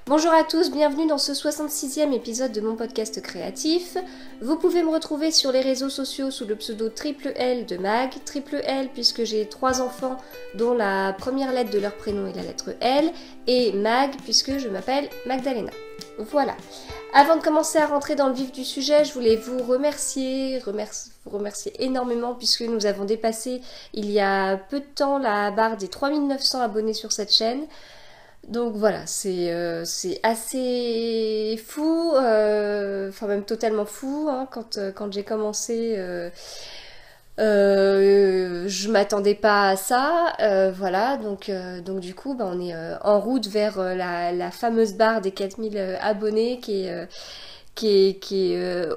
Bonjour à tous, bienvenue dans ce 66e épisode de mon podcast créatif. Vous pouvez me retrouver sur les réseaux sociaux sous le pseudo Triple L de Mag. Triple L puisque j'ai 3 enfants dont la première lettre de leur prénom est la lettre L. Et Mag puisque je m'appelle Magdalena. Voilà. Avant de commencer à rentrer dans le vif du sujet, je voulais vous remercier énormément puisque nous avons dépassé il y a peu de temps la barre des 3900 abonnés sur cette chaîne. Donc voilà, c'est assez fou, enfin même totalement fou, hein, quand j'ai commencé, je m'attendais pas à ça, voilà, donc du coup bah, on est en route vers la fameuse barre des 4000 abonnés qui est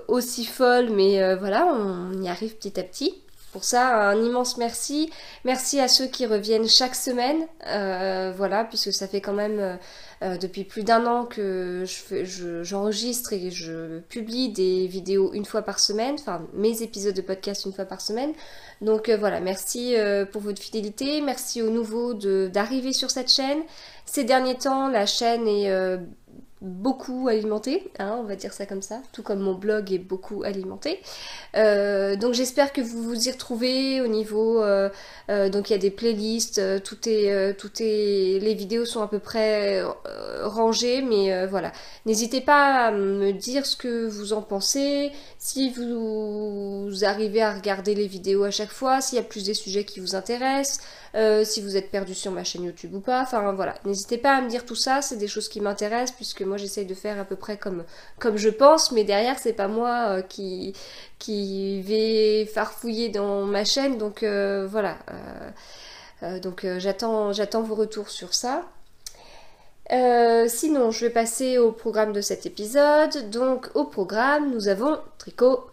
aussi folle, mais voilà, on y arrive petit à petit. Pour ça, un immense merci. Merci à ceux qui reviennent chaque semaine, voilà, puisque ça fait quand même depuis plus d'1 an que j'enregistre et je publie des vidéos une fois par semaine, enfin mes épisodes de podcast une fois par semaine. Donc voilà, merci pour votre fidélité, merci aux nouveaux d'arriver sur cette chaîne. Ces derniers temps, la chaîne est beaucoup alimenté, hein, on va dire ça comme ça, tout comme mon blog est beaucoup alimenté. Donc j'espère que vous vous y retrouvez au niveau, donc il y a des playlists, les vidéos sont à peu près rangées, mais voilà. N'hésitez pas à me dire ce que vous en pensez, si vous arrivez à regarder les vidéos à chaque fois, s'il y a plus des sujets qui vous intéressent, si vous êtes perdu sur ma chaîne YouTube ou pas, enfin voilà, n'hésitez pas à me dire tout ça, c'est des choses qui m'intéressent puisque moi j'essaye de faire à peu près comme je pense, mais derrière c'est pas moi qui vais farfouiller dans ma chaîne, donc voilà, j'attends vos retours sur ça. Sinon je vais passer au programme de cet épisode. Donc au programme nous avons tricot,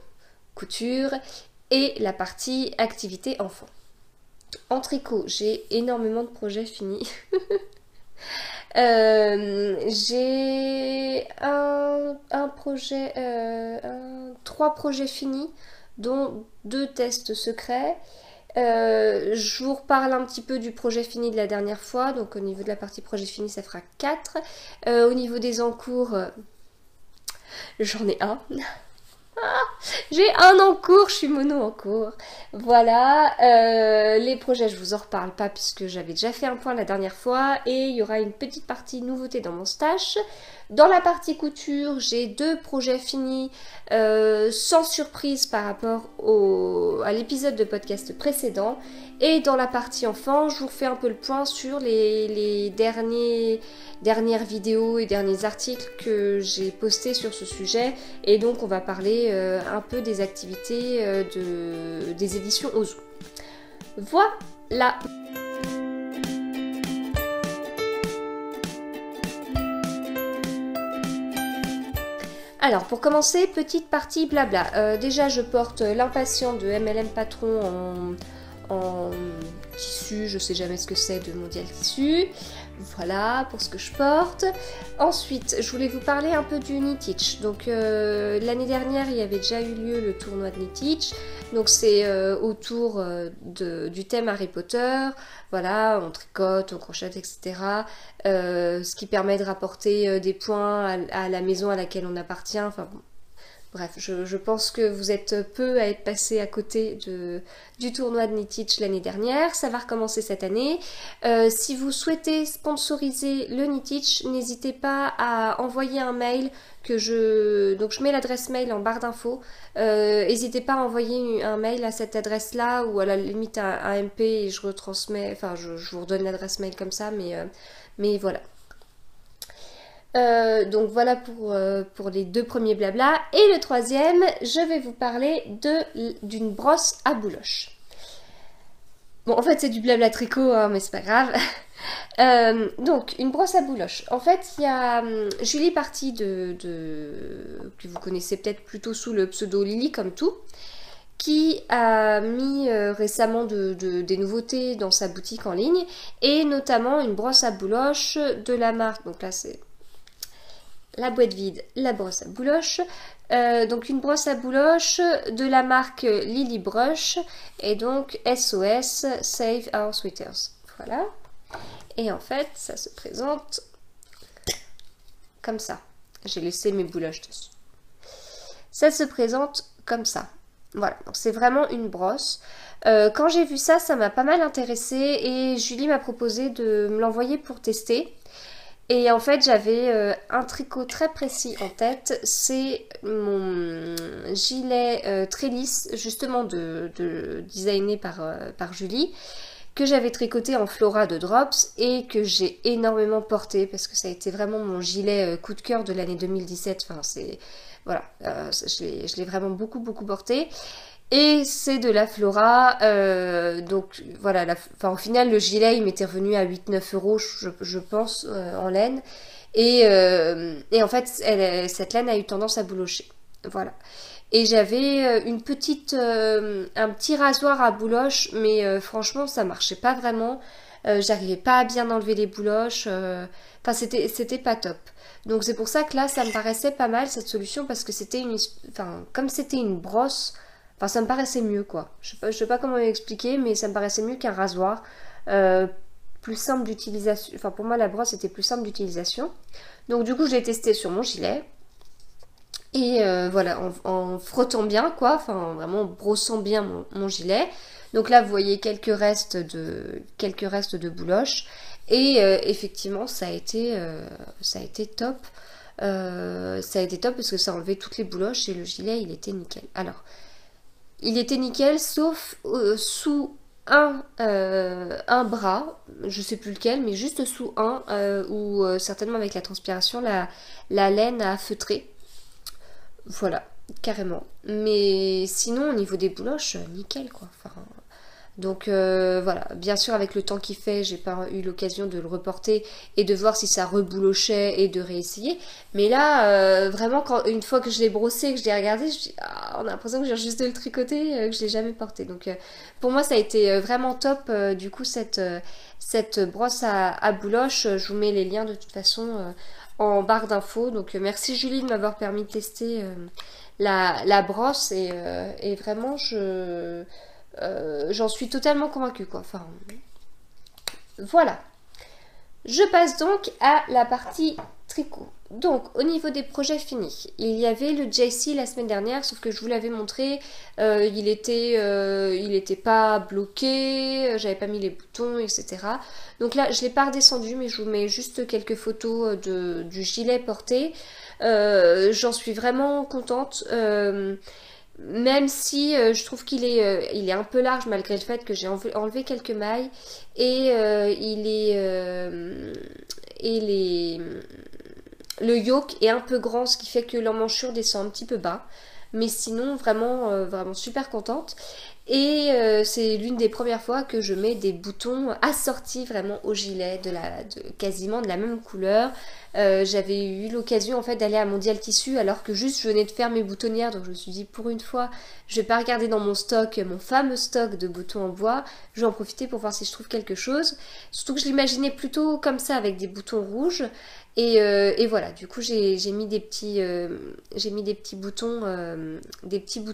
couture et la partie activité enfant. En tricot, j'ai énormément de projets finis. J'ai trois projets finis, dont 2 tests secrets. Je vous reparle un petit peu du projet fini de la dernière fois. Donc au niveau de la partie projet fini, ça fera 4. Au niveau des encours, j'en ai un. J'ai un en cours, je suis mono en cours. Voilà, les projets, je vous en reparle pas puisque j'avais déjà fait un point la dernière fois et il y aura une petite partie nouveauté dans mon stash. Dans la partie couture, j'ai 2 projets finis sans surprise par rapport à l'épisode de podcast précédent. Et dans la partie enfant, je vous refais un peu le point sur les dernières vidéos et derniers articles que j'ai postés sur ce sujet. Et donc on va parler un peu des activités des éditions Ozu. Voilà. Alors pour commencer, petite partie blabla. Déjà je porte l'impatient de MLM Patron en tissu, je sais jamais ce que c'est de Mondial Tissu. Voilà pour ce que je porte. Ensuite, je voulais vous parler un peu du Knitich. Donc l'année dernière, il y avait déjà eu lieu le tournoi de Knitich. Donc c'est autour du thème Harry Potter. Voilà, on tricote, on crochette, etc. Ce qui permet de rapporter des points à la maison à laquelle on appartient. Enfin bon. Bref, je pense que vous êtes peu à être passé à côté du tournoi de Knitich l'année dernière. Ça va recommencer cette année. Si vous souhaitez sponsoriser le Knitich, n'hésitez pas à envoyer un mail donc je mets l'adresse mail en barre d'infos. N'hésitez pas à envoyer un mail à cette adresse-là ou à la limite un MP et je retransmets, enfin je vous redonne l'adresse mail comme ça, mais voilà. Donc voilà pour les 2 premiers blabla. Et le 3e, je vais vous parler d'une brosse à bouloche. Bon, en fait, c'est du blabla tricot, hein, mais c'est pas grave. Donc, une brosse à bouloche. En fait, il y a Julie Party que vous connaissez peut-être plutôt sous le pseudo Lily comme tout, qui a mis récemment des nouveautés dans sa boutique en ligne, et notamment une brosse à bouloche de la marque, donc là c'est la boîte vide, la brosse à bouloche. Donc une brosse à bouloche de la marque Lily Brush et donc SOS Save Our Sweaters. Voilà. Et en fait, ça se présente comme ça. J'ai laissé mes bouloches dessus. Ça se présente comme ça. Voilà, donc c'est vraiment une brosse. Quand j'ai vu ça, ça m'a pas mal intéressée et Julie m'a proposé de me l'envoyer pour tester. Et en fait, j'avais un tricot très précis en tête. C'est mon gilet très lisse, justement designé par Julie, que j'avais tricoté en Flora de Drops et que j'ai énormément porté parce que ça a été vraiment mon gilet coup de cœur de l'année 2017. Enfin, c'est... Voilà, je l'ai vraiment beaucoup porté. Et c'est de la Flora, donc voilà, enfin, au final le gilet il m'était revenu à 8-9 euros je pense en laine. Et en fait cette laine a eu tendance à boulocher. Voilà. Et j'avais un petit rasoir à bouloche, mais franchement ça marchait pas vraiment. J'arrivais pas à bien enlever les bouloches. Enfin c'était pas top. Donc c'est pour ça que là ça me paraissait pas mal cette solution parce que comme c'était une brosse. Enfin, ça me paraissait mieux, quoi. Je sais pas comment expliquer, mais ça me paraissait mieux qu'un rasoir. Euh, plus simple d'utilisation. Enfin, pour moi, la brosse était plus simple d'utilisation. Donc, du coup, je l'ai testé sur mon gilet. Et voilà, en frottant bien, quoi. Enfin, vraiment en brossant bien mon gilet. Donc là, vous voyez quelques restes de bouloche. Et effectivement, ça a été top. Ça a été top parce que ça a enlevé toutes les bouloches et le gilet, il était nickel. Alors... Il était nickel, sauf sous un bras, je sais plus lequel, mais juste sous un, où certainement avec la transpiration, la laine a feutré. Voilà, carrément. Mais sinon, au niveau des bouloches, nickel quoi. Enfin, donc voilà, bien sûr avec le temps qu'il fait, j'ai pas eu l'occasion de le reporter et de voir si ça reboulochait et de réessayer. Mais là, vraiment, une fois que je l'ai brossé, que je l'ai regardé, je dis, on a l'impression que j'ai juste de le tricoter, que je l'ai jamais porté. Donc pour moi, ça a été vraiment top. Du coup, cette brosse à bouloche, je vous mets les liens de toute façon en barre d'infos. Donc merci Julie de m'avoir permis de tester la brosse et vraiment j'en suis totalement convaincue quoi. Enfin, voilà. Je passe donc à la partie tricot. Donc au niveau des projets finis, il y avait le JC la semaine dernière, sauf que je vous l'avais montré, il était pas bloqué, j'avais pas mis les boutons, etc. Donc là je l'ai pas redescendu, mais je vous mets juste quelques photos du gilet porté. J'en suis vraiment contente. Même si je trouve il est un peu large malgré le fait que j'ai enlevé quelques mailles et le yoke est un peu grand, ce qui fait que l'emmanchure descend un petit peu bas. Mais sinon vraiment super contente. Et c'est l'une des premières fois que je mets des boutons assortis vraiment au gilet, quasiment de la même couleur. J'avais eu l'occasion en fait d'aller à Mondial Tissu alors que juste je venais de faire mes boutonnières, donc je me suis dit pour une fois je vais pas regarder dans mon fameux stock de boutons en bois, je vais en profiter pour voir si je trouve quelque chose. Surtout que je l'imaginais plutôt comme ça avec des boutons rouges. Et voilà, du coup j'ai mis des petits boutons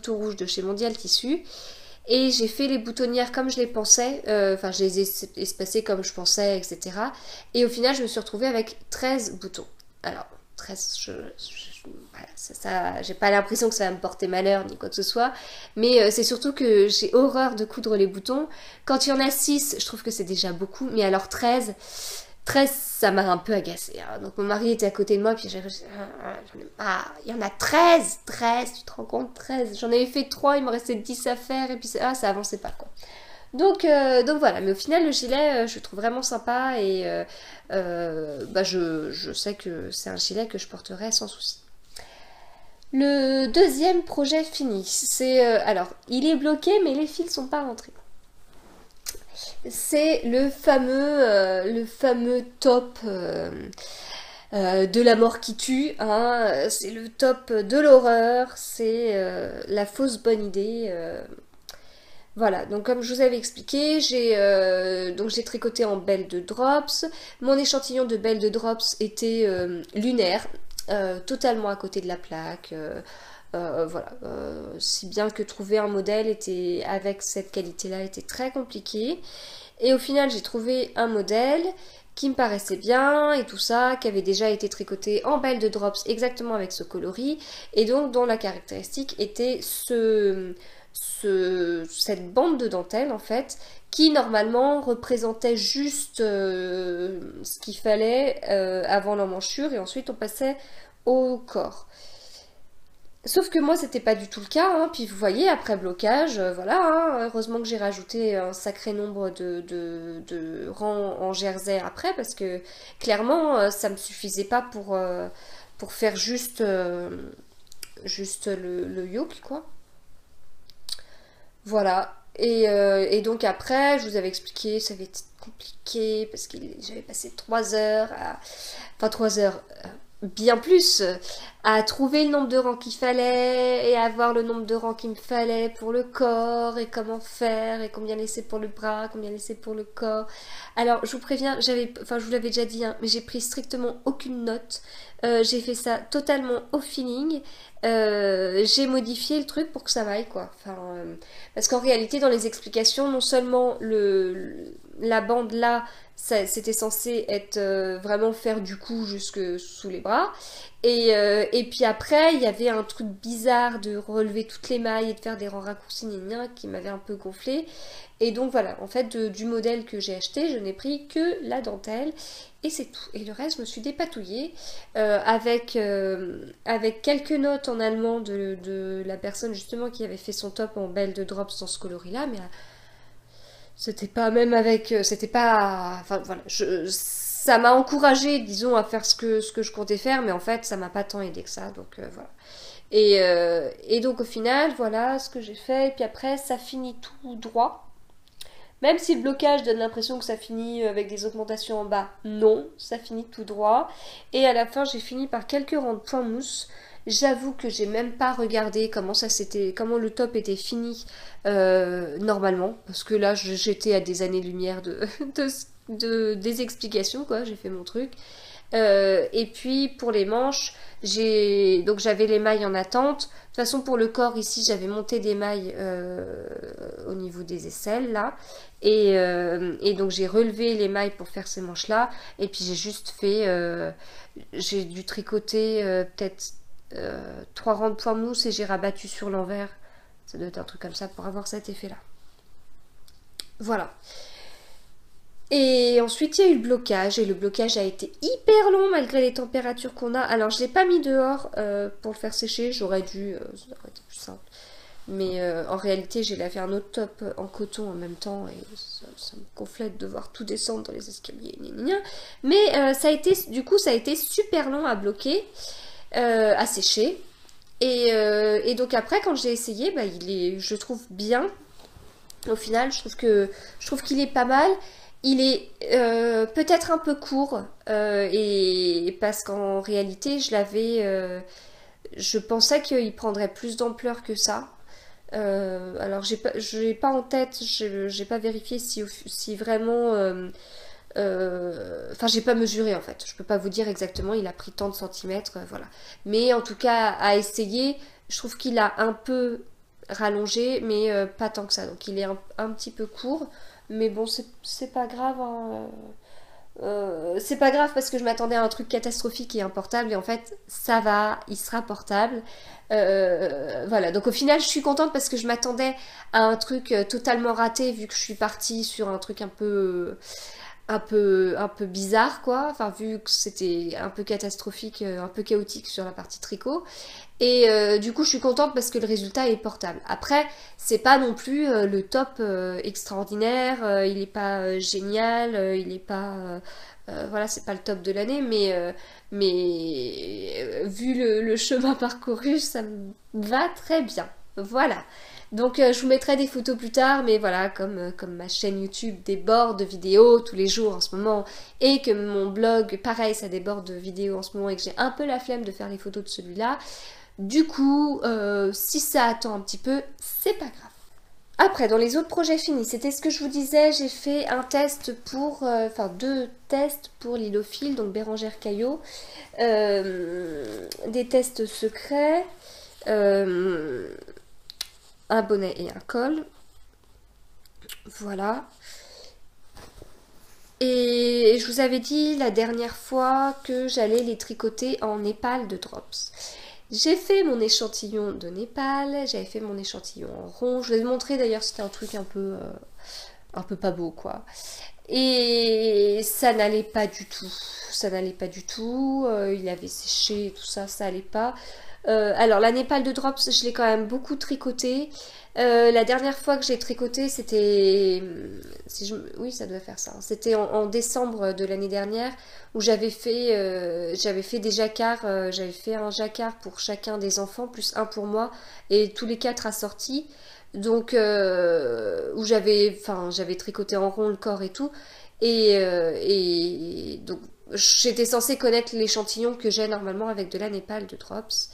rouges de chez Mondial Tissu. Et j'ai fait les boutonnières comme je les pensais, enfin je les ai espacées comme je pensais, etc. Et au final je me suis retrouvée avec 13 boutons. Alors 13, voilà, j'ai pas l'impression que ça va me porter malheur ni quoi que ce soit, mais c'est surtout que j'ai horreur de coudre les boutons. Quand il y en a 6, je trouve que c'est déjà beaucoup, mais alors 13, ça m'a un peu agacée. Hein. Donc mon mari était à côté de moi, puis j'en ai marre. Il y en a 13, tu te rends compte, 13. J'en avais fait 3, il me restait 10 à faire, et puis ça avançait pas quoi. Donc voilà, mais au final le gilet je le trouve vraiment sympa et je sais que c'est un gilet que je porterai sans souci. Le deuxième projet fini, c'est alors il est bloqué mais les fils sont pas rentrés. C'est le fameux top de la mort qui tue, hein. C'est le top de l'horreur, c'est la fausse bonne idée. Voilà, donc comme je vous avais expliqué, j'ai tricoté en belle de drops. Mon échantillon de belle de drops était lunaire, totalement à côté de la plaque. Voilà, si bien que trouver un modèle était, avec cette qualité-là était très compliqué. Et au final, j'ai trouvé un modèle qui me paraissait bien et tout ça, qui avait déjà été tricoté en balle de drops exactement avec ce coloris, et donc dont la caractéristique était cette bande de dentelle en fait, qui normalement représentait juste ce qu'il fallait avant l'emmanchure, et ensuite on passait au corps. Sauf que moi, c'était pas du tout le cas, hein. Puis vous voyez, après blocage, voilà, hein. Heureusement que j'ai rajouté un sacré nombre de rangs en jersey après, parce que clairement, ça me suffisait pas pour faire juste le yoke, quoi. Voilà. Et donc après, je vous avais expliqué, ça avait été compliqué, parce que j'avais passé 3 heures enfin 3 heures, bien plus, à trouver le nombre de rangs qu'il fallait et avoir le nombre de rangs qu'il me fallait pour le corps et comment faire et combien laisser pour le bras, combien laisser pour le corps. Alors je vous préviens, enfin je vous l'avais déjà dit, hein, mais j'ai pris strictement aucune note. J'ai fait ça totalement au feeling. J'ai modifié le truc pour que ça vaille quoi. Enfin, parce qu'en réalité dans les explications, non seulement la bande là c'était censé être vraiment faire du cou jusque sous les bras. Et puis après, il y avait un truc bizarre de relever toutes les mailles et de faire des rangs raccourcis qui m'avait un peu gonflé. Et donc voilà, en fait, du modèle que j'ai acheté, je n'ai pris que la dentelle et c'est tout. Et le reste, je me suis dépatouillée avec quelques notes en allemand de la personne justement qui avait fait son top en belle de drops dans ce coloris-là, mais c'était pas même avec. C'était pas. Enfin voilà, ça m'a encouragée, disons, à faire ce que je comptais faire, mais en fait, ça m'a pas tant aidé que ça, donc voilà. Et donc au final, voilà ce que j'ai fait, et puis après, ça finit tout droit. Même si le blocage donne l'impression que ça finit avec des augmentations en bas, non, ça finit tout droit. Et à la fin, j'ai fini par quelques rangs de points mousse. J'avoue que j'ai même pas regardé comment le top était fini normalement, parce que là, j'étais à des années-lumière des explications, quoi. J'ai fait mon truc. Et puis pour les manches, donc j'avais les mailles en attente. De toute façon pour le corps ici j'avais monté des mailles au niveau des aisselles là. Et donc j'ai relevé les mailles pour faire ces manches là. Et puis j'ai juste fait, j'ai dû tricoter peut-être 3 rangs de points mousse et j'ai rabattu sur l'envers. Ça doit être un truc comme ça pour avoir cet effet là. Voilà. Et ensuite, il y a eu le blocage, et le blocage a été hyper long malgré les températures qu'on a. Alors, je ne l'ai pas mis dehors pour le faire sécher, j'aurais dû, ça aurait été plus simple. Mais en réalité, j'ai lavé un autre top en coton en même temps, et ça me gonflait de devoir tout descendre dans les escaliers. Mais du coup, ça a été super long à bloquer, à sécher. Et donc après, quand j'ai essayé, bah, je trouve bien. Au final, je trouve qu'il est pas mal. Il est peut-être un peu court et parce qu'en réalité, je pensais qu'il prendrait plus d'ampleur que ça. Alors j'ai pas en tête, j'ai pas vérifié si vraiment. Enfin, j'ai pas mesuré en fait. Je peux pas vous dire exactement. Il a pris tant de centimètres, voilà. Mais en tout cas, à essayer, je trouve qu'il a un peu rallongé, mais pas tant que ça. Donc il est un petit peu court. Mais bon, c'est pas grave, hein. C'est pas grave parce que je m'attendais à un truc catastrophique et importable. Et en fait, ça va, il sera portable. Voilà, donc au final, je suis contente parce que je m'attendais à un truc totalement raté vu que je suis partie sur un truc un peu bizarre quoi, enfin vu que c'était un peu catastrophique, un peu chaotique sur la partie tricot. Et du coup je suis contente parce que le résultat est portable. Après c'est pas non plus le top extraordinaire, il est pas génial, il est pas voilà, c'est pas le top de l'année, mais vu le chemin parcouru, ça me va très bien. Voilà. Donc je vous mettrai des photos plus tard, mais voilà, comme ma chaîne YouTube déborde de vidéos tous les jours en ce moment, et que mon blog, pareil, ça déborde de vidéos en ce moment, et que j'ai un peu la flemme de faire les photos de celui-là, du coup, si ça attend un petit peu, c'est pas grave. Après, dans les autres projets finis, c'était ce que je vous disais, j'ai fait un test enfin 2 tests pour l'Hylophiles, donc Bérangère Caillot, des tests secrets. euh, un bonnet et un col. Voilà. Et je vous avais dit la dernière fois que j'allais les tricoter en népal de drops. J'ai fait mon échantillon de népal, j'avais fait mon échantillon en rond. Je vous ai montré d'ailleurs, c'était un truc un peu pas beau quoi. Et ça n'allait pas du tout. Ça n'allait pas du tout. Il avait séché et tout ça, ça allait pas. Alors la népal de drops, je l'ai quand même beaucoup tricoté. La dernière fois que j'ai tricoté, c'était, oui, ça doit faire ça. C'était en décembre de l'année dernière où j'avais fait des jacquards. J'avais fait un jacquard pour chacun des enfants plus un pour moi et tous les quatre assortis. Donc où j'avais tricoté en rond le corps et tout. Et donc j'étais censée connaître l'échantillon que j'ai normalement avec de la népal de drops.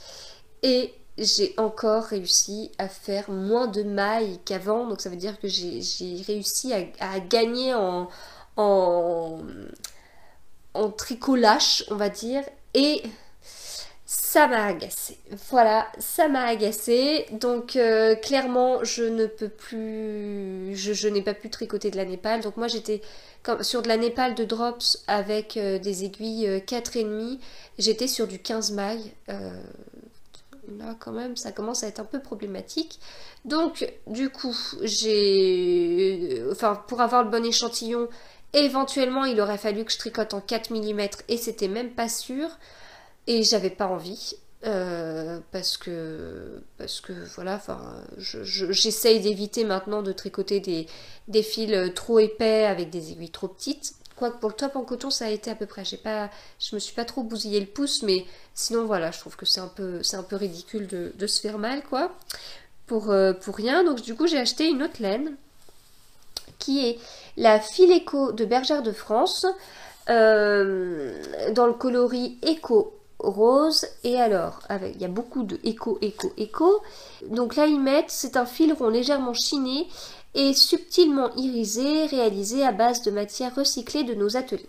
Et j'ai encore réussi à faire moins de mailles qu'avant. Donc ça veut dire que j'ai réussi à gagner en, en tricot lâche, on va dire. Et ça m'a agacée. Voilà, ça m'a agacée. Donc clairement, je ne peux plus... Je n'ai pas pu tricoter de la népal. Donc moi, j'étais sur de la népal de drops avec des aiguilles 4,5. J'étais sur du 15 mailles. Là quand même ça commence à être un peu problématique, donc du coup pour avoir le bon échantillon, éventuellement il aurait fallu que je tricote en 4 mm et c'était même pas sûr et j'avais pas envie parce que voilà, j'essaye d'éviter maintenant de tricoter des fils trop épais avec des aiguilles trop petites. Quoique pour le top en coton ça a été à peu près, je me suis pas trop bousillé le pouce, mais sinon voilà, je trouve que c'est un peu ridicule de se faire mal quoi, pour rien. Donc du coup j'ai acheté une autre laine qui est la Fileco de Bergère de France, dans le coloris Eco Rose. Et alors, il y a beaucoup de éco. Donc là ils mettent, c'est un fil rond légèrement chiné et subtilement irisé, réalisé à base de matière recyclée de nos ateliers.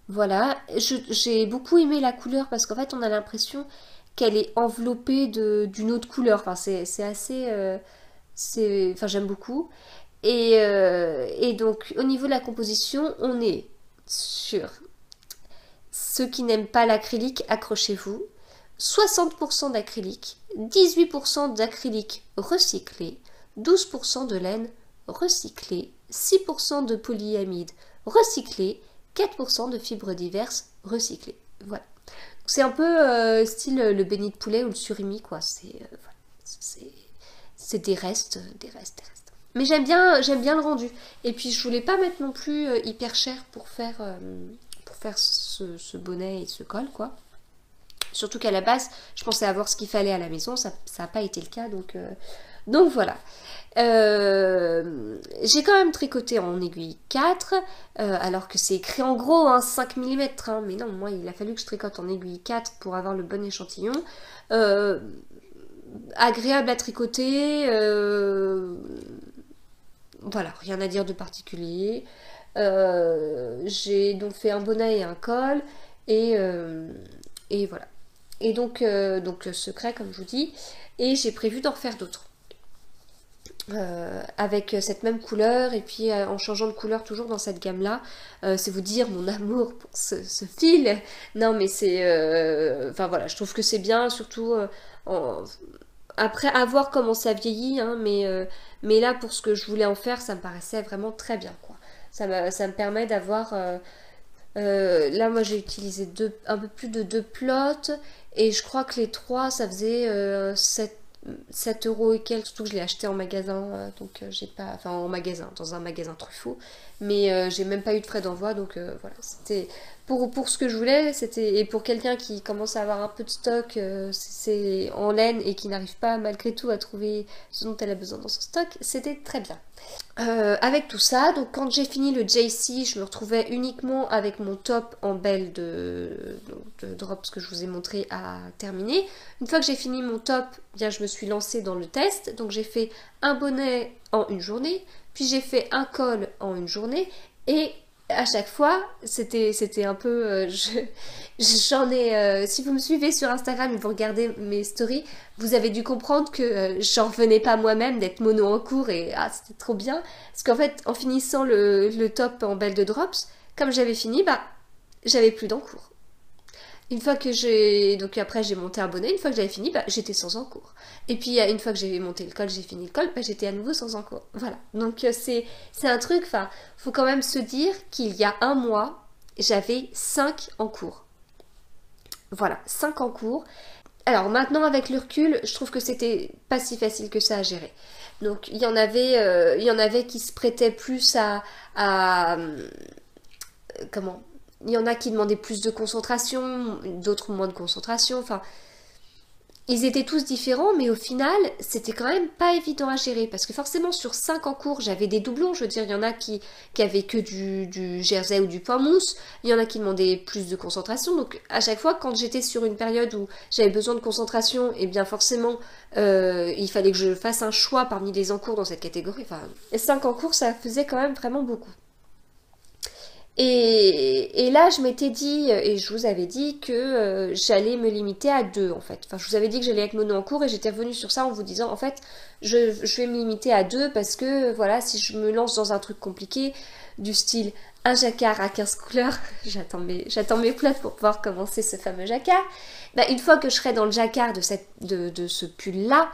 Voilà, j'ai beaucoup aimé la couleur parce qu'en fait on a l'impression qu'elle est enveloppée d'une autre couleur. Enfin c'est assez... enfin j'aime beaucoup. Et donc au niveau de la composition, on est sur ceux qui n'aiment pas l'acrylique, accrochez-vous. 60% d'acrylique, 18% d'acrylique recyclé, 12% de laine recyclée, 6% de polyamide recyclé, 4% de fibres diverses recyclées. Voilà. C'est un peu style le béni de poulet ou le surimi, quoi. C'est des restes. Mais j'aime bien le rendu. Et puis je voulais pas mettre non plus hyper cher pour faire ce bonnet et ce col, quoi. Surtout qu'à la base, je pensais avoir ce qu'il fallait à la maison, ça n'a pas été le cas, donc voilà. J'ai quand même tricoté en aiguille 4, alors que c'est écrit en gros, hein, 5 mm, hein, mais non, moi il a fallu que je tricote en aiguille 4 pour avoir le bon échantillon. Agréable à tricoter, voilà, rien à dire de particulier. J'ai donc fait un bonnet et un col, et voilà. Et donc secret comme je vous dis, et j'ai prévu d'en refaire d'autres. Avec cette même couleur et puis en changeant de couleur toujours dans cette gamme là. C'est vous dire mon amour pour ce fil. Non mais c'est enfin voilà, je trouve que c'est bien, surtout après à voir comment ça vieillit, hein, mais là pour ce que je voulais en faire, ça me paraissait vraiment très bien quoi. Ça me permet d'avoir là moi j'ai utilisé un peu plus de 2 plots et je crois que les 3 ça faisait 7 euros et quelques, surtout que je l'ai acheté en magasin, donc j'ai pas, enfin en magasin, dans un magasin Truffaut, mais j'ai même pas eu de frais d'envoi, donc voilà, c'était pour ce que je voulais, et pour quelqu'un qui commence à avoir un peu de stock, c'est en laine et qui n'arrive pas malgré tout à trouver ce dont elle a besoin dans son stock, c'était très bien. Avec tout ça, donc quand j'ai fini le JC, je me retrouvais uniquement avec mon top en belle de drops que je vous ai montré à terminer. Une fois que j'ai fini mon top, bien je me suis lancée dans le test. Donc j'ai fait un bonnet en une journée, puis j'ai fait un col en une journée et à chaque fois, c'était un peu... j'en ai... si vous me suivez sur Instagram et vous regardez mes stories, vous avez dû comprendre que j'en revenais pas moi-même d'être mono en cours et ah, c'était trop bien. Parce qu'en fait, en finissant le top en belle de drops, comme j'avais fini, bah, j'avais plus d'encours. Une fois que j'ai... Donc après j'ai monté un bonnet, une fois que j'avais fini, bah, j'étais sans encours. Et puis une fois que j'ai monté le col, j'ai fini le col, bah, j'étais à nouveau sans encours. Voilà. Donc c'est un truc, enfin, faut quand même se dire qu'il y a un mois, j'avais 5 en cours. Voilà, 5 en cours. Alors maintenant avec le recul, je trouve que c'était pas si facile que ça à gérer. Donc il y en avait qui se prêtaient plus à comment il y en a qui demandaient plus de concentration, d'autres moins de concentration. Enfin, ils étaient tous différents, mais au final, c'était quand même pas évident à gérer. Parce que forcément, sur 5 en cours, j'avais des doublons. Je veux dire, il y en a qui avaient que du jersey ou du pain mousse. Il y en a qui demandaient plus de concentration. Donc, à chaque fois, quand j'étais sur une période où j'avais besoin de concentration, et bien forcément, il fallait que je fasse un choix parmi les encours dans cette catégorie. Enfin, 5 en cours, ça faisait quand même vraiment beaucoup. Et là, je m'étais dit, et je vous avais dit que j'allais me limiter à 2 en fait. Enfin, je vous avais dit que j'allais être mono en cours et j'étais revenue sur ça en vous disant, en fait, je vais me limiter à 2 parce que, voilà, si je me lance dans un truc compliqué, du style un jacquard à 15 couleurs, j'attends mes plots pour pouvoir commencer ce fameux jacquard, bah, une fois que je serai dans le jacquard de ce pull-là,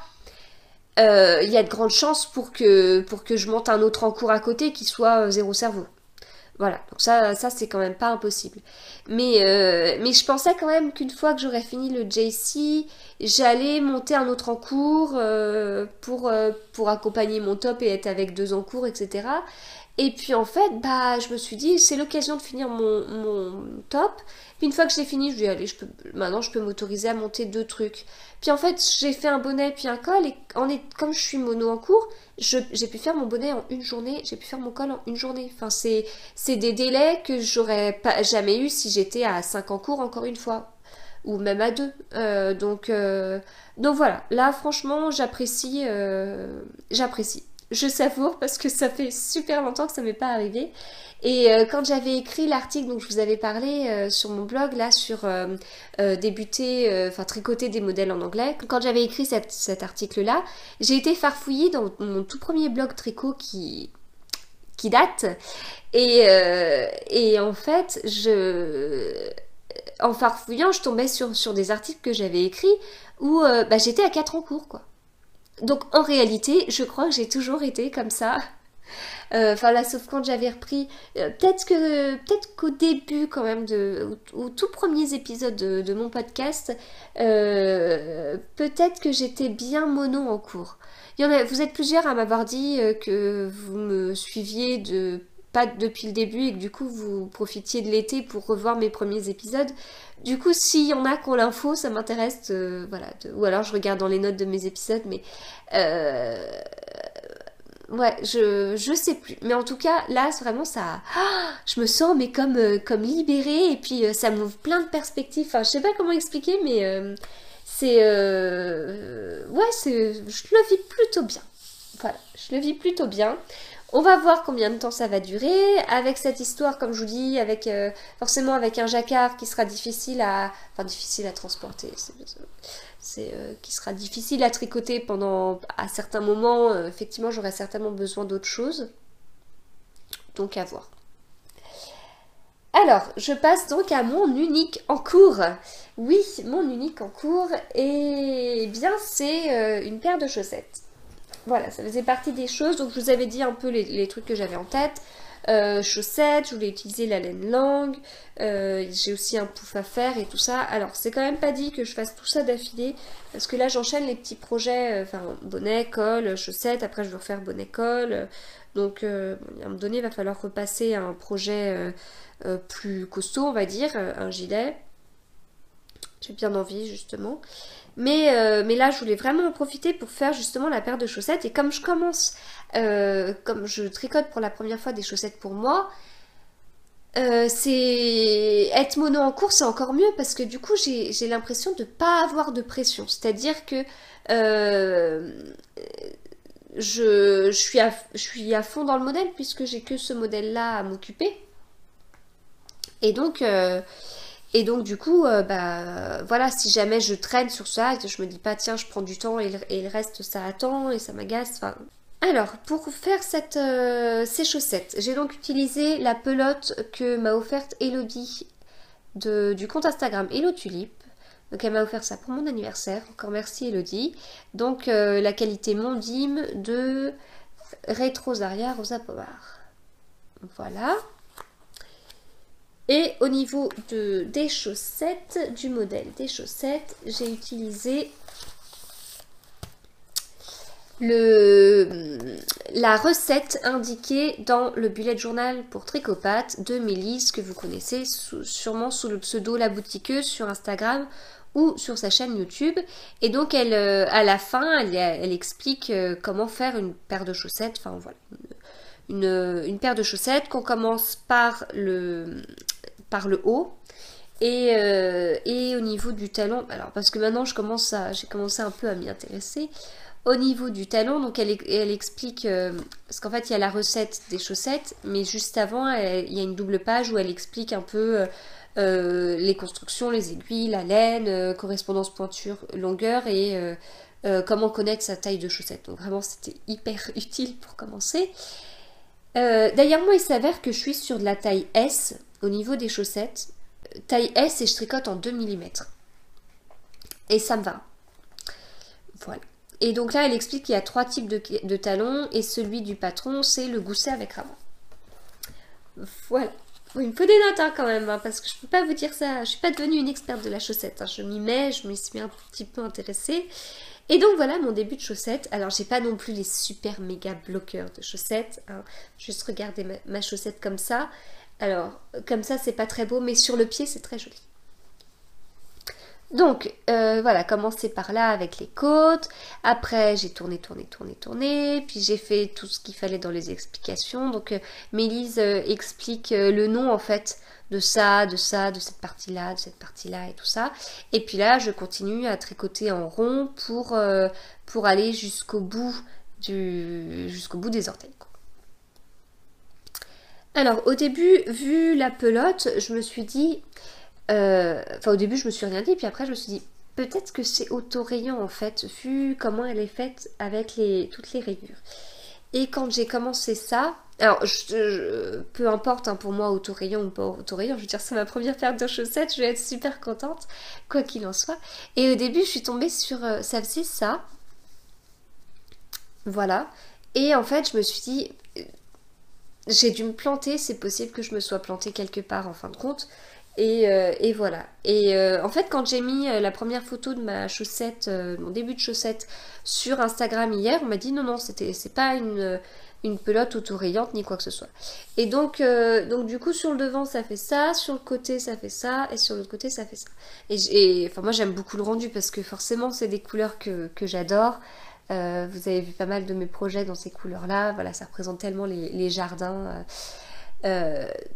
il y a de grandes chances pour que je monte un autre en cours à côté qui soit zéro cerveau. Voilà, donc ça c'est quand même pas impossible. Mais je pensais quand même qu'une fois que j'aurais fini le JC, j'allais monter un autre en cours pour accompagner mon top et être avec 2 en cours, etc. Et puis en fait, bah, je me suis dit, c'est l'occasion de finir mon top. Puis une fois que je l'ai fini, je dis, allez, maintenant je peux m'autoriser à monter 2 trucs. Puis en fait, j'ai fait un bonnet puis un col, et comme je suis mono en cours, j'ai pu faire mon bonnet en une journée, j'ai pu faire mon col en une journée. Enfin, c'est des délais que j'aurais pas jamais eu si j'étais à 5 en cours, encore une fois. Ou même à 2. Donc voilà, là franchement, j'apprécie. Je savoure parce que ça fait super longtemps que ça m'est pas arrivé. Et quand j'avais écrit l'article dont je vous avais parlé sur mon blog, là, sur débuter, enfin tricoter des modèles en anglais, quand j'avais écrit cet article-là, j'ai été farfouillée dans mon tout premier blog tricot qui date. Et en fait, en farfouillant, je tombais sur des articles que j'avais écrits où bah, j'étais à 4 en cours, quoi. Donc en réalité, je crois que j'ai toujours été comme ça. Enfin là, sauf quand j'avais repris, peut-être qu'au début quand même aux tout premiers épisodes de mon podcast, peut-être que j'étais bien mono en cours. Vous êtes plusieurs à m'avoir dit que vous me suiviez pas depuis le début et que du coup vous profitiez de l'été pour revoir mes premiers épisodes. Du coup, s'il y en a qui ont l'info, ça m'intéresse. Voilà, ou alors je regarde dans les notes de mes épisodes, mais euh, ouais, je sais plus. Mais en tout cas, là, c'est vraiment ça. Je me sens mais comme libérée et puis ça m'ouvre plein de perspectives. Enfin, je sais pas comment expliquer, mais ouais, je le vis plutôt bien. Voilà, je le vis plutôt bien. On va voir combien de temps ça va durer. Avec cette histoire, comme je vous dis, forcément avec un jacquard qui sera difficile à transporter, qui sera difficile à tricoter à certains moments. Effectivement, j'aurai certainement besoin d'autre chose. Donc à voir. Alors, je passe donc à mon unique en cours. Oui, mon unique en cours, et bien c'est une paire de chaussettes. Voilà, ça faisait partie des choses. Donc je vous avais dit un peu les trucs que j'avais en tête. Chaussettes, je voulais utiliser la laine langue. J'ai aussi un pouf à faire et tout ça. Alors c'est quand même pas dit que je fasse tout ça d'affilée. Parce que là j'enchaîne les petits projets. Enfin bonnet, col, chaussettes. Après je vais refaire bonnet, col. Donc à un moment donné il va falloir repasser à un projet plus costaud, on va dire. Un gilet. J'ai bien envie justement. Mais là, je voulais vraiment en profiter pour faire justement la paire de chaussettes. Et comme comme je tricote pour la première fois des chaussettes pour moi, c'est être mono en cours, c'est encore mieux parce que du coup, j'ai l'impression de ne pas avoir de pression. C'est-à-dire que euh, je suis à fond dans le modèle puisque j'ai que ce modèle-là à m'occuper. Et donc du coup, bah voilà, si jamais je traîne sur ça, je me dis pas tiens, je prends du temps et le reste ça attend et ça m'agace. Enfin. Alors, pour faire ces chaussettes, j'ai donc utilisé la pelote que m'a offerte Elodie du compte Instagram Hello Tulip. Donc elle m'a offert ça pour mon anniversaire. Encore merci Elodie. Donc la qualité Mondim de Retrosaria Rosa Power. Voilà. Et au niveau des chaussettes, du modèle des chaussettes, j'ai utilisé la recette indiquée dans le bullet journal pour Tricopathe de Mélise, que vous connaissez sûrement sous le pseudo La Boutiqueuse sur Instagram ou sur sa chaîne YouTube. Et donc à la fin, elle explique comment faire une paire de chaussettes, enfin voilà, une paire de chaussettes qu'on commence par le haut. Et au niveau du talon, alors parce que maintenant j'ai commencé un peu à m'y intéresser. Au niveau du talon, donc elle explique, parce qu'en fait il y a la recette des chaussettes, mais juste avant il y a une double page où elle explique un peu les constructions, les aiguilles, la laine, correspondance pointure, longueur et comment connaître sa taille de chaussette. Donc vraiment c'était hyper utile pour commencer. D'ailleurs moi il s'avère que je suis sur de la taille S au niveau des chaussettes. Taille S et je tricote en 2 mm. Et ça me va. Voilà. Et donc là, elle explique qu'il y a 3 types de talons et celui du patron, c'est le gousset avec rabat. Voilà. Bon, il me faut des notes hein, quand même, hein, parce que je ne peux pas vous dire ça. Je ne suis pas devenue une experte de la chaussette. Hein. Je m'y mets, je m'y suis un petit peu intéressée. Et donc voilà mon début de chaussettes. Alors j'ai pas non plus les super méga bloqueurs de chaussettes. Hein. Juste regarder ma chaussette comme ça. Alors comme ça c'est pas très beau, mais sur le pied c'est très joli. Donc, voilà, commencer par là avec les côtes. Après, j'ai tourné, puis j'ai fait tout ce qu'il fallait dans les explications. Donc, Mélise explique le nom, en fait, de cette partie-là, et tout ça. Et puis là, je continue à tricoter en rond pour aller jusqu'au bout des orteils, quoi. Alors, au début, vu la pelote, je me suis dit... au début je me suis rien dit, puis après je me suis dit peut-être que c'est autorayant en fait, vu comment elle est faite avec toutes les rayures. Et quand j'ai commencé ça, alors peu importe hein, pour moi autorayant ou pas autorayant, je veux dire c'est ma première paire de chaussettes, je vais être super contente, quoi qu'il en soit. Et au début je suis tombée sur, ça faisait ça, voilà, et en fait je me suis dit, j'ai dû me planter, c'est possible que je me sois plantée quelque part en fin de compte. Et voilà. Et en fait, quand j'ai mis la première photo de ma chaussette, mon début de chaussette sur Instagram hier, on m'a dit non, c'est pas une pelote autorayante ni quoi que ce soit. Et donc du coup, sur le devant, ça fait ça, sur le côté, ça fait ça, et sur l'autre côté, ça fait ça. Enfin, moi, j'aime beaucoup le rendu parce que forcément, c'est des couleurs que j'adore. Vous avez vu pas mal de mes projets dans ces couleurs-là. Voilà, ça représente tellement les jardins.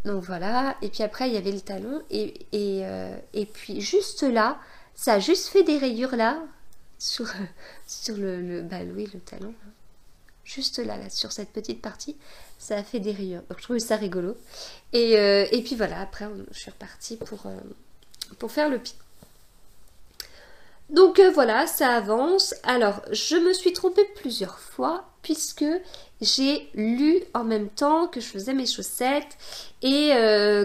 Donc voilà, et puis après il y avait le talon et puis juste là, ça a juste fait des rayures là sur le talon, là. Juste là, sur cette petite partie, ça a fait des rayures. Donc je trouvais ça rigolo. Et puis voilà, après je suis repartie pour faire le pied. Donc voilà, ça avance. Alors, je me suis trompée plusieurs fois puisque j'ai lu en même temps que je faisais mes chaussettes. Et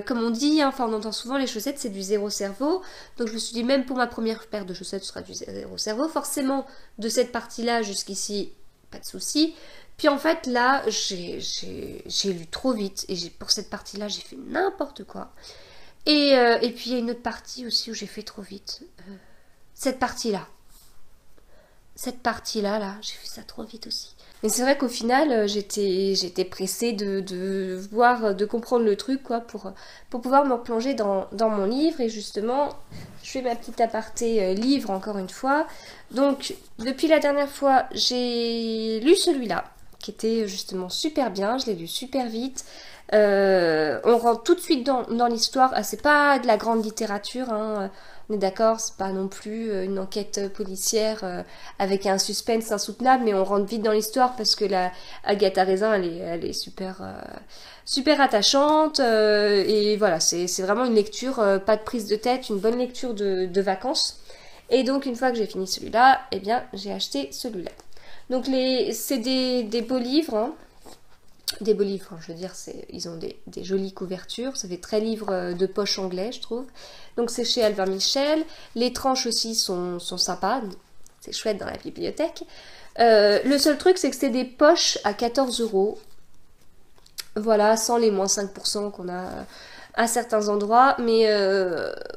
comme on dit, hein, enfin on entend souvent les chaussettes, c'est du zéro cerveau. Donc je me suis dit, même pour ma première paire de chaussettes, ce sera du zéro cerveau. Forcément, de cette partie-là jusqu'ici, pas de souci. Puis en fait, là, j'ai lu trop vite. Et pour cette partie-là, j'ai fait n'importe quoi. Et puis il y a une autre partie aussi où j'ai fait trop vite. Cette partie-là, là, j'ai fait ça trop vite aussi. Mais c'est vrai qu'au final, j'étais pressée de comprendre le truc, quoi, pour pouvoir me replonger dans mon livre. Et justement, je fais ma petite aparté livre encore une fois. Donc, depuis la dernière fois, j'ai lu celui-là, qui était justement super bien. Je l'ai lu super vite. On rentre tout de suite dans l'histoire. Ah, c'est pas de la grande littérature, hein. On est d'accord, c'est pas non plus une enquête policière avec un suspense insoutenable, mais on rentre vite dans l'histoire parce que la Agatha Raisin, elle est super, super attachante. Et voilà, c'est vraiment une lecture, pas de prise de tête, une bonne lecture de vacances. Et donc, une fois que j'ai fini celui-là, eh bien, j'ai acheté celui-là. Donc, c'est des beaux livres, hein. Des beaux livres, je veux dire, ils ont des jolies couvertures, ça fait très livre de poche anglais, je trouve. Donc c'est chez Albin Michel, les tranches aussi sont sympas, c'est chouette dans la bibliothèque. Le seul truc, c'est que c'est des poches à 14 euros, voilà, sans les moins 5% qu'on a à certains endroits, mais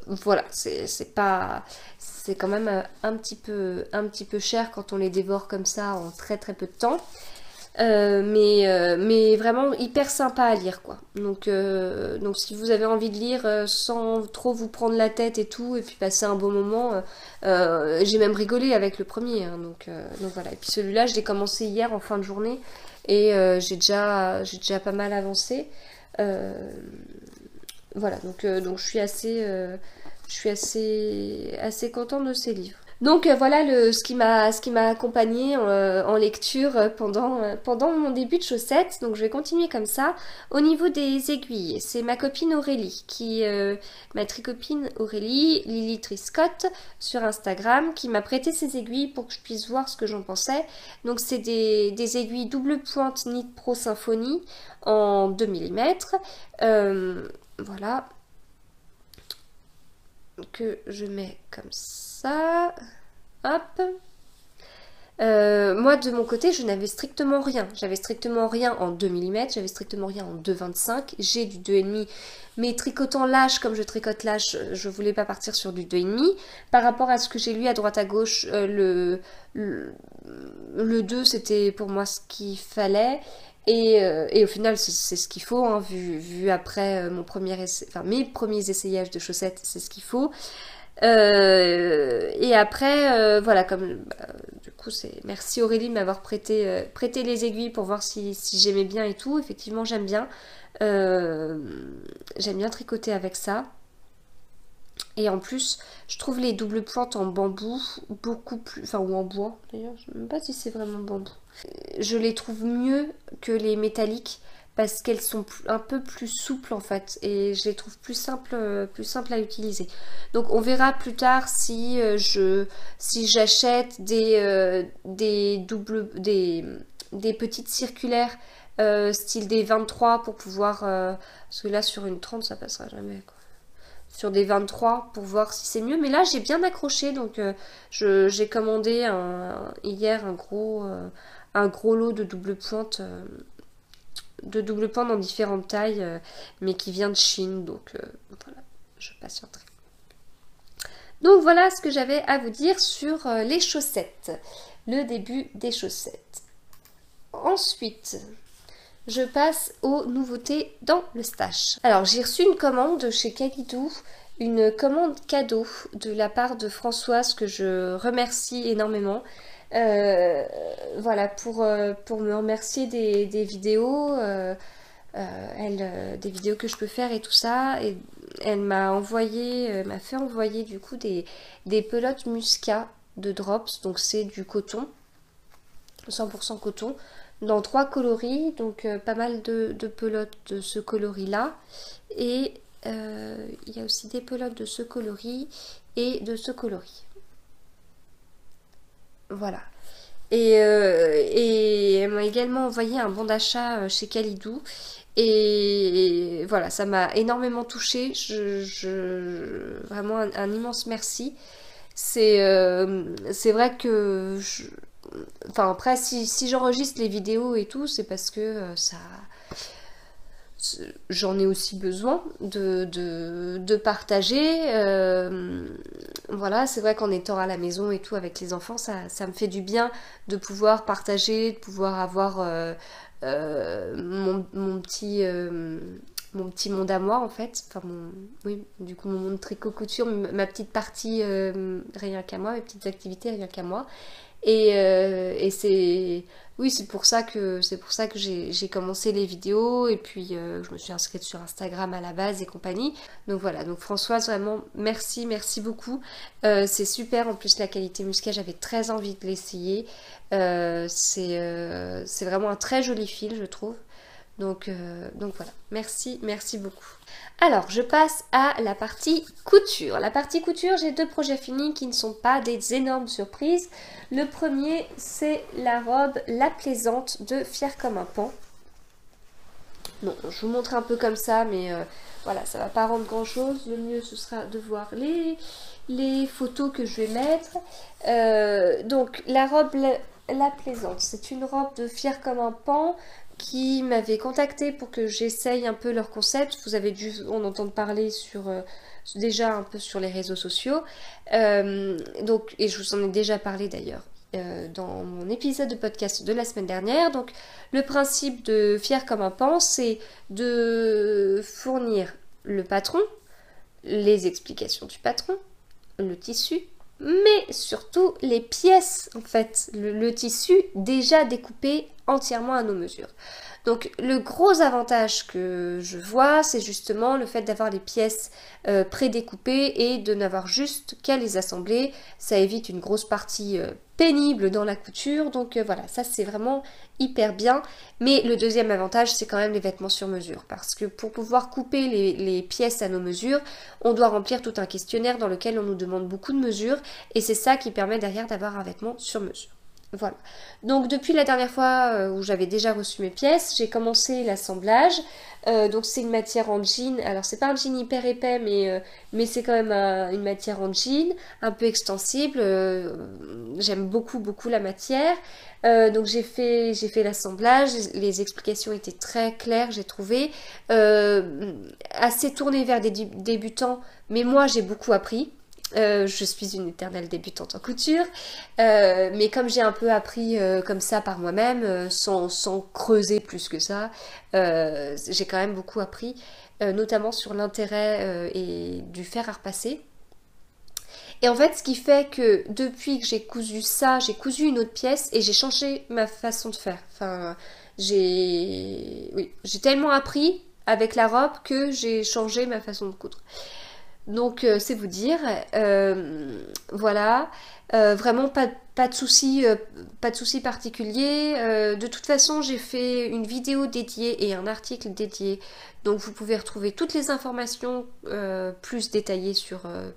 voilà, c'est pas... C'est quand même un petit peu cher quand on les dévore comme ça en très très peu de temps. Mais vraiment hyper sympa à lire quoi. Donc si vous avez envie de lire sans trop vous prendre la tête et tout, et puis passer un bon moment, j'ai même rigolé avec le premier, hein, donc voilà. Et puis celui-là, je l'ai commencé hier en fin de journée et j'ai déjà pas mal avancé. Voilà, donc je suis assez contente de ces livres. Donc voilà ce qui m'a accompagnée en lecture pendant mon début de chaussettes. Donc je vais continuer comme ça. Au niveau des aiguilles, c'est ma copine Aurélie ma tricopine Aurélie, Lily Triscott sur Instagram, qui m'a prêté ses aiguilles pour que je puisse voir ce que j'en pensais. Donc c'est des aiguilles double pointe Knit Pro Symphony en 2 mm. Voilà, que je mets comme ça. Hop. Moi de mon côté je n'avais strictement rien. J'avais strictement rien en 2 mm, j'avais strictement rien en 2,25. J'ai du 2,5, mais tricotant lâche comme je tricote lâche, je voulais pas partir sur du 2,5. Par rapport à ce que j'ai lu à droite à gauche, le 2 c'était pour moi ce qu'il fallait. Et au final, c'est ce qu'il faut, hein, vu après mes premiers essayages de chaussettes, c'est ce qu'il faut. Et après, voilà, du coup, merci Aurélie de m'avoir prêté les aiguilles pour voir si j'aimais bien et tout. Effectivement, j'aime bien tricoter avec ça. Et en plus, je trouve les doubles pointes en bambou beaucoup plus... Enfin, ou en bois, d'ailleurs. Je ne sais même pas si c'est vraiment bambou. Je les trouve mieux que les métalliques parce qu'elles sont un peu plus souples, en fait. Et je les trouve plus simples à utiliser. Donc, on verra plus tard si j'achète des petites circulaires style des 23 pour pouvoir... parce que là, sur une 30, ça passera jamais, quoi. Sur des 23 pour voir si c'est mieux. Mais là, j'ai bien accroché, donc j'ai commandé hier un gros lot de double pointe dans différentes tailles, mais qui vient de Chine, donc voilà, je patienterai. Donc voilà ce que j'avais à vous dire sur les chaussettes, le début des chaussettes. Ensuite, je passe aux nouveautés dans le stash. Alors j'ai reçu une commande chez Kalidou, une commande cadeau de la part de Françoise que je remercie énormément. Voilà, pour me remercier des vidéos, des vidéos que je peux faire et tout ça. Et elle m'a fait envoyer du coup des pelotes Musca de Drops, donc c'est du coton, 100% coton, dans 3 coloris, donc pas mal de pelotes de ce coloris là, et il y a aussi des pelotes de ce coloris et de ce coloris. Voilà. Et elle m'a également envoyé un bon d'achat chez Kalidou. Et voilà, ça m'a énormément touchée. Vraiment un immense merci. C'est vrai que... Enfin après, si j'enregistre les vidéos et tout, c'est parce que j'en ai aussi besoin de partager. Voilà, c'est vrai qu'en étant à la maison et tout avec les enfants, ça me fait du bien de pouvoir partager, de pouvoir avoir mon petit monde à moi en fait. Enfin, du coup, mon monde tricot couture, ma petite partie rien qu'à moi, mes petites activités rien qu'à moi. Et c'est... Oui, c'est pour ça que j'ai commencé les vidéos et puis je me suis inscrite sur Instagram à la base et compagnie. Donc voilà, donc Françoise, vraiment merci, merci beaucoup. C'est super, en plus la qualité muscale, j'avais très envie de l'essayer. C'est vraiment un très joli fil, je trouve. Donc voilà, merci, merci beaucoup. Alors, je passe à la partie couture. La partie couture, j'ai 2 projets finis qui ne sont pas des énormes surprises. Le premier, c'est la robe La Plaisante de Fière comme un pan. Bon, je vous montre un peu comme ça, mais voilà, ça va pas rendre grand chose. Le mieux, ce sera de voir les photos que je vais mettre. Donc, la robe La Plaisante, c'est une robe de Fière comme un pan qui m'avait contacté pour que j'essaye un peu leur concept. Vous avez dû en entendre parler déjà un peu sur les réseaux sociaux. Et je vous en ai déjà parlé d'ailleurs dans mon épisode de podcast de la semaine dernière. Donc le principe de Fier comme un pan, c'est de fournir le patron, les explications du patron, le tissu, mais surtout les pièces en fait, le tissu déjà découpé entièrement à nos mesures. Donc le gros avantage que je vois, c'est justement le fait d'avoir les pièces prédécoupées et de n'avoir juste qu'à les assembler. Ça évite une grosse partie pénible dans la couture, donc voilà, ça c'est vraiment hyper bien. Mais le deuxième avantage, c'est quand même les vêtements sur mesure, parce que pour pouvoir couper les pièces à nos mesures, on doit remplir tout un questionnaire dans lequel on nous demande beaucoup de mesures, et c'est ça qui permet derrière d'avoir un vêtement sur mesure. Voilà. Donc depuis la dernière fois où j'avais déjà reçu mes pièces, j'ai commencé l'assemblage. Donc c'est une matière en jean. Alors c'est pas un jean hyper épais, mais c'est quand même une matière en jean, un peu extensible. J'aime beaucoup beaucoup la matière. Donc j'ai fait l'assemblage. Les explications étaient très claires, j'ai trouvé. Assez tournées vers des débutants, mais moi j'ai beaucoup appris. Je suis une éternelle débutante en couture, mais comme j'ai un peu appris comme ça par moi-même, sans creuser plus que ça, j'ai quand même beaucoup appris, notamment sur l'intérêt et du fer à repasser. Et en fait, ce qui fait que depuis que j'ai cousu ça, j'ai cousu une autre pièce et j'ai changé ma façon de faire. Enfin, j'ai tellement appris avec la robe que j'ai changé ma façon de coudre. Donc c'est vous dire, voilà, vraiment pas de soucis, pas de soucis particuliers. De toute façon, j'ai fait une vidéo dédiée et un article dédié, donc vous pouvez retrouver toutes les informations plus détaillées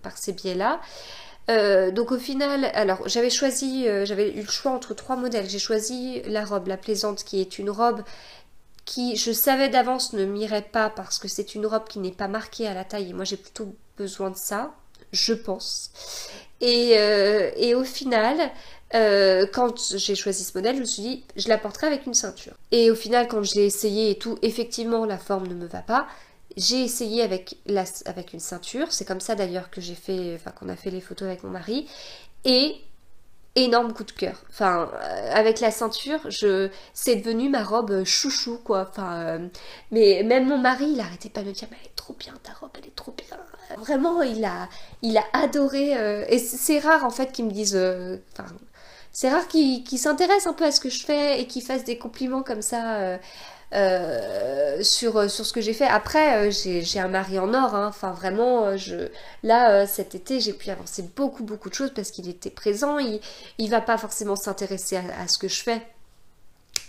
par ces biais-là. Donc au final, alors j'avais eu le choix entre 3 modèles. J'ai choisi la robe La Plaisante, qui est une robe qui, je savais d'avance, ne m'irait pas parce que c'est une robe qui n'est pas marquée à la taille et moi j'ai plutôt besoin de ça, je pense. Et au final, quand j'ai choisi ce modèle, je me suis dit, je la porterai avec une ceinture. Et au final, quand j'ai essayé et tout, effectivement, la forme ne me va pas. J'ai essayé avec une ceinture. C'est comme ça d'ailleurs que qu'on a fait les photos avec mon mari. Et énorme coup de cœur. Enfin, avec la ceinture, c'est devenu ma robe chouchou, quoi. Enfin, mais même mon mari, il arrêtait pas de me dire, mais elle est trop bien ta robe, elle est trop bien. Vraiment, il a adoré. Et c'est rare en fait qu'ils me disent. Enfin, c'est rare qu'ils s'intéressent un peu à ce que je fais et qu'ils fassent des compliments comme ça. Sur ce que j'ai fait. Après, j'ai un mari en or, hein. Enfin vraiment, là cet été j'ai pu avancer beaucoup beaucoup de choses parce qu'il était présent. Il va pas forcément s'intéresser à ce que je fais.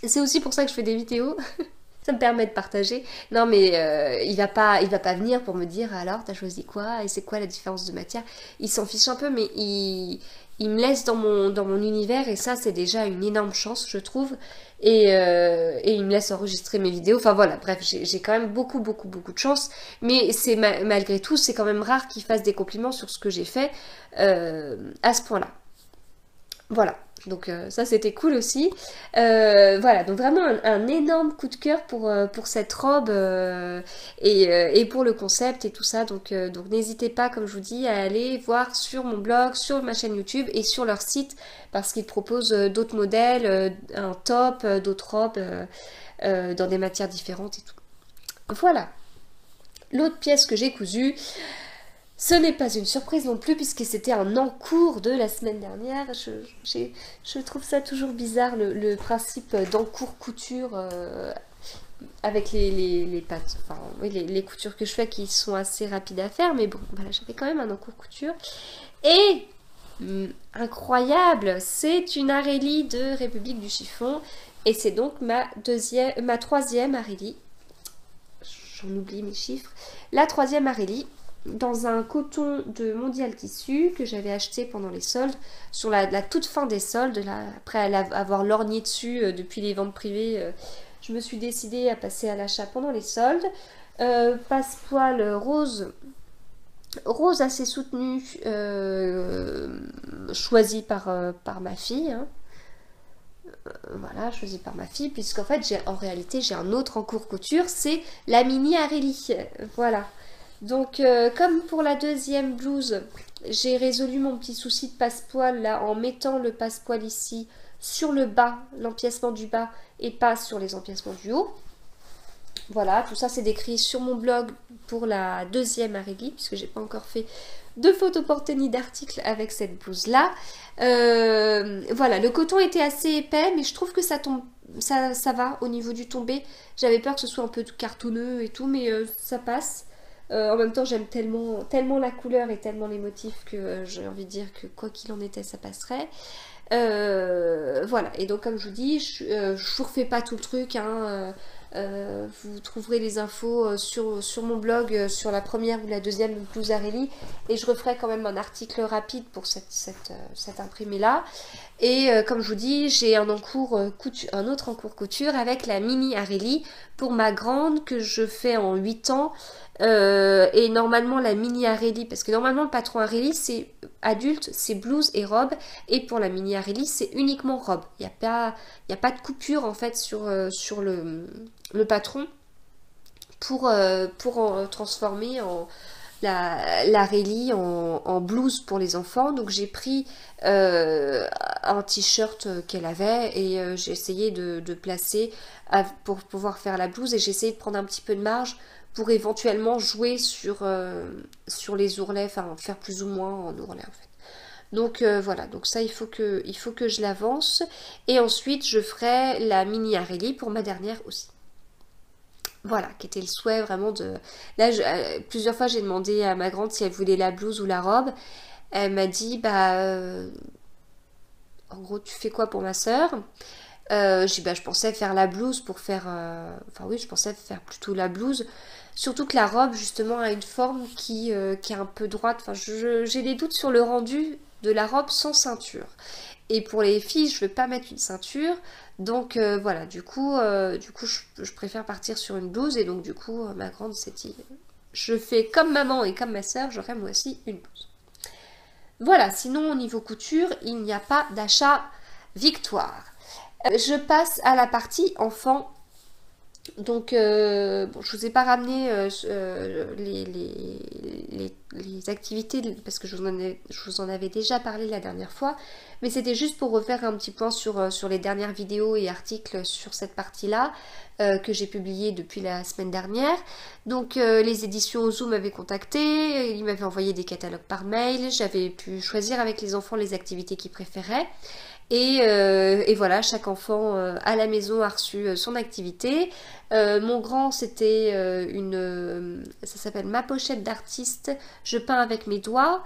C'est aussi pour ça que je fais des vidéos. Ça me permet de partager. Non mais il va pas venir pour me dire alors t'as choisi quoi et c'est quoi la différence de matière. Il s'en fiche un peu, mais il me laisse dans mon univers et ça c'est déjà une énorme chance, je trouve. Et il me laisse enregistrer mes vidéos. Enfin voilà, bref, j'ai quand même beaucoup beaucoup beaucoup de chance. Mais c'est malgré tout, c'est quand même rare qu'il fasse des compliments sur ce que j'ai fait à ce point-là. Voilà, donc ça c'était cool aussi. Voilà, donc vraiment un énorme coup de cœur pour cette robe et pour le concept et tout ça. Donc n'hésitez pas, comme je vous dis, à aller voir sur mon blog, sur ma chaîne YouTube et sur leur site parce qu'ils proposent d'autres modèles, un top, d'autres robes dans des matières différentes et tout. Voilà. L'autre pièce que j'ai cousue, Ce n'est pas une surprise non plus puisque c'était un encours de la semaine dernière. Je trouve ça toujours bizarre le principe d'encours couture avec les pattes, enfin oui, les coutures que je fais qui sont assez rapides à faire, mais bon, voilà, j'avais quand même un encours couture. Et incroyable, c'est une Areli de République du Chiffon et c'est donc ma troisième Areli. J'en oublie mes chiffres. La troisième Areli dans un coton de Mondial Tissu que j'avais acheté pendant les soldes, sur la toute fin des soldes, là, après avoir lorgné dessus depuis les ventes privées, je me suis décidée à passer à l'achat pendant les soldes. Passepoil rose assez soutenu, choisi par ma fille. Hein. Voilà, choisi par ma fille, puisqu'en fait, en réalité, j'ai un autre en cours couture, c'est la mini Areli. Voilà. Donc, comme pour la deuxième blouse, j'ai résolu mon petit souci de passepoil là en mettant le passepoil ici sur le bas, l'empiècement du bas, et pas sur les empiècements du haut. Voilà, tout ça c'est décrit sur mon blog pour la deuxième Areli, puisque j'ai pas encore fait de photos portées ni d'articles avec cette blouse là. Voilà, le coton était assez épais, mais je trouve que ça tombe, ça va au niveau du tombé. J'avais peur que ce soit un peu cartonneux et tout, mais ça passe. En même temps, j'aime tellement la couleur et tellement les motifs que j'ai envie de dire que quoi qu'il en était, ça passerait. Voilà, et donc comme je vous dis, je vous refais pas tout le truc, hein, vous trouverez les infos sur mon blog sur la première ou la deuxième blouse Areli, et je referai quand même un article rapide pour cette imprimée là. Et comme je vous dis, j'ai un autre en cours couture avec la mini Areli pour ma grande que je fais en 8 ans. Et normalement la mini Areli, parce que normalement le patron Areli c'est adulte, c'est blouse et robe, et pour la mini Areli c'est uniquement robe. Il n'y a pas de coupure en fait sur le patron pour en transformer l'Areli en blouse pour les enfants. Donc j'ai pris un t-shirt qu'elle avait et j'ai essayé de placer pour pouvoir faire la blouse, et j'ai essayé de prendre un petit peu de marge pour éventuellement jouer sur les ourlets, enfin faire plus ou moins en ourlet en fait. Donc voilà, donc ça il faut que je l'avance, et ensuite je ferai la mini Areli pour ma dernière aussi. Voilà, qui était le souhait vraiment de... Là, plusieurs fois j'ai demandé à ma grande si elle voulait la blouse ou la robe. Elle m'a dit, en gros tu fais quoi pour ma soeur? J'ai dit, je pensais faire la blouse pour faire... Enfin oui, je pensais faire plutôt la blouse. Surtout que la robe, justement, a une forme qui est un peu droite. Enfin, j'ai des doutes sur le rendu de la robe sans ceinture. Et pour les filles, je ne veux pas mettre une ceinture. Donc voilà, du coup je préfère partir sur une blouse. Et donc du coup, ma grande s'est dit, je fais comme maman et comme ma soeur, j'aurai moi aussi une blouse. Voilà, sinon au niveau couture, il n'y a pas d'achat victoire. Je passe à la partie enfant. Donc, bon, je vous ai pas ramené les activités parce que je vous en avais déjà parlé la dernière fois, mais c'était juste pour refaire un petit point sur les dernières vidéos et articles sur cette partie-là que j'ai publié depuis la semaine dernière. Donc, les éditions Ozu m'avaient contacté, ils m'avaient envoyé des catalogues par mail, j'avais pu choisir avec les enfants les activités qu'ils préféraient. Et voilà, chaque enfant à la maison a reçu son activité. Mon grand, c'était ça s'appelle Ma pochette d'artiste, je peins avec mes doigts.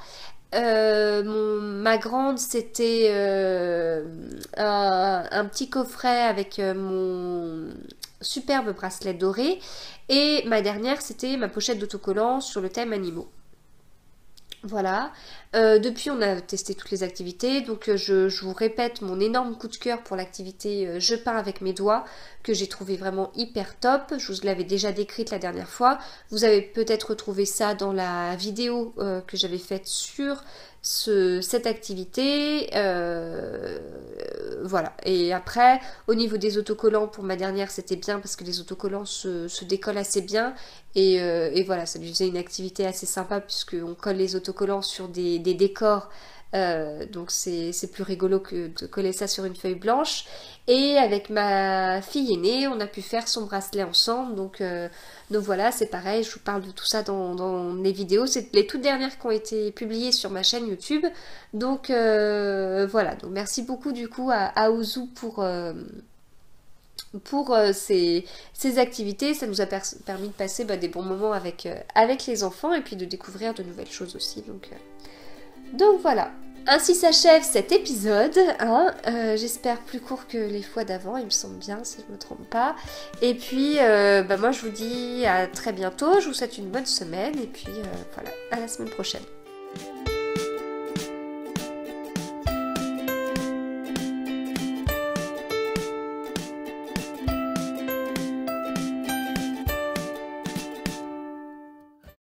Ma grande, c'était un petit coffret avec mon superbe bracelet doré. Et ma dernière, c'était ma pochette d'autocollant sur le thème animaux. Voilà, depuis on a testé toutes les activités, donc je vous répète mon énorme coup de cœur pour l'activité je peins avec mes doigts, que j'ai trouvé vraiment hyper top. Je vous l'avais déjà décrite la dernière fois, vous avez peut-être retrouvé ça dans la vidéo que j'avais faite sur cette activité. Voilà, et après au niveau des autocollants, pour ma dernière c'était bien parce que les autocollants se décollent assez bien, et voilà, ça lui faisait une activité assez sympa puisqu'on colle les autocollants sur des décors Donc c'est plus rigolo que de coller ça sur une feuille blanche. Et avec ma fille aînée, on a pu faire son bracelet ensemble. Donc voilà, c'est pareil, je vous parle de tout ça dans les vidéos. C'est les toutes dernières qui ont été publiées sur ma chaîne YouTube. Donc voilà, donc merci beaucoup du coup à Ouzou pour ces activités. Ça nous a permis de passer des bons moments avec les enfants et puis de découvrir de nouvelles choses aussi. Donc voilà. Ainsi s'achève cet épisode, hein. J'espère plus court que les fois d'avant, il me semble bien si je me trompe pas. Et puis moi je vous dis à très bientôt, je vous souhaite une bonne semaine et puis voilà, à la semaine prochaine.